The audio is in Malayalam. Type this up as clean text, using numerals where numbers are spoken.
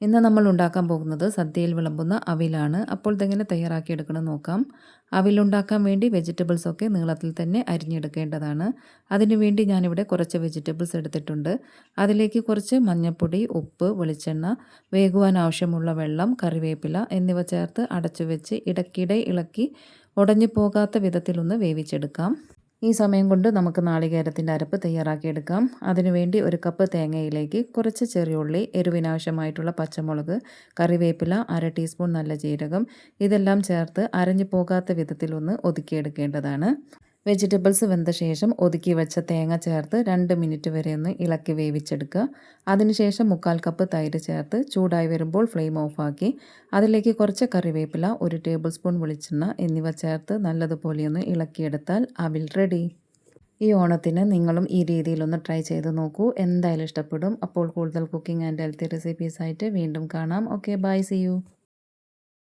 ഇന്ന് നമ്മൾ ഉണ്ടാക്കാൻ പോകുന്നത് സദ്യയിൽ വിളമ്പുന്ന അവിലാണ്. അപ്പോൾ ഇതെങ്ങനെ തയ്യാറാക്കിയെടുക്കണം നോക്കാം. അവിലുണ്ടാക്കാൻ വേണ്ടി വെജിറ്റബിൾസ് ഒക്കെ നീളത്തിൽ തന്നെ അരിഞ്ഞെടുക്കേണ്ടതാണ്. അതിനുവേണ്ടി ഞാനിവിടെ കുറച്ച് വെജിറ്റബിൾസ് എടുത്തിട്ടുണ്ട്. അതിലേക്ക് കുറച്ച് മഞ്ഞൾപ്പൊടി, ഉപ്പ്, വെളിച്ചെണ്ണ, വേകുവാൻ ആവശ്യമുള്ള വെള്ളം, കറിവേപ്പില എന്നിവ ചേർത്ത് അടച്ചു വെച്ച് ഇടയ്ക്കിടെ ഇളക്കി ഉടഞ്ഞു പോകാത്ത വിധത്തിലൊന്ന് വേവിച്ചെടുക്കാം. ഈ സമയം കൊണ്ട് നമുക്ക് നാളികേരത്തിൻ്റെ അരപ്പ് തയ്യാറാക്കിയെടുക്കാം. അതിനുവേണ്ടി ഒരു കപ്പ് തേങ്ങയിലേക്ക് കുറച്ച് ചെറിയുള്ളി, എരിവിനാവശ്യമായിട്ടുള്ള പച്ചമുളക്, കറിവേപ്പില, 1/2 ടീസ്പൂൺ നല്ല ജീരകം ഇതെല്ലാം ചേർത്ത് അരഞ്ഞു പോകാത്ത വിധത്തിലൊന്ന് ഒതുക്കിയെടുക്കേണ്ടതാണ്. വെജിറ്റബിൾസ് വെന്ത ശേഷം ഒതുക്കി വെച്ച തേങ്ങ ചേർത്ത് 2 മിനിറ്റ് വരെ ഒന്ന് ഇളക്കി വേവിച്ചെടുക്കുക. അതിനുശേഷം 1/4 കപ്പ് തൈര് ചേർത്ത് ചൂടായി വരുമ്പോൾ ഫ്ലെയിം ഓഫാക്കി അതിലേക്ക് കുറച്ച് കറിവേപ്പില, 1 ടേബിൾ സ്പൂൺ വെളിച്ചെണ്ണ എന്നിവ ചേർത്ത് നല്ലതുപോലെ ഒന്ന് ഇളക്കിയെടുത്താൽ അവിൽ റെഡി. ഈ ഓണത്തിന് നിങ്ങളും ഈ രീതിയിലൊന്ന് ട്രൈ ചെയ്ത് നോക്കൂ. എന്തായാലും ഇഷ്ടപ്പെടും. അപ്പോൾ കൂടുതൽ കുക്കിംഗ് ആൻഡ് ഹെൽത്തി റെസിപ്പീസ് ആയിട്ട് വീണ്ടും കാണാം. Okay, bye, see U.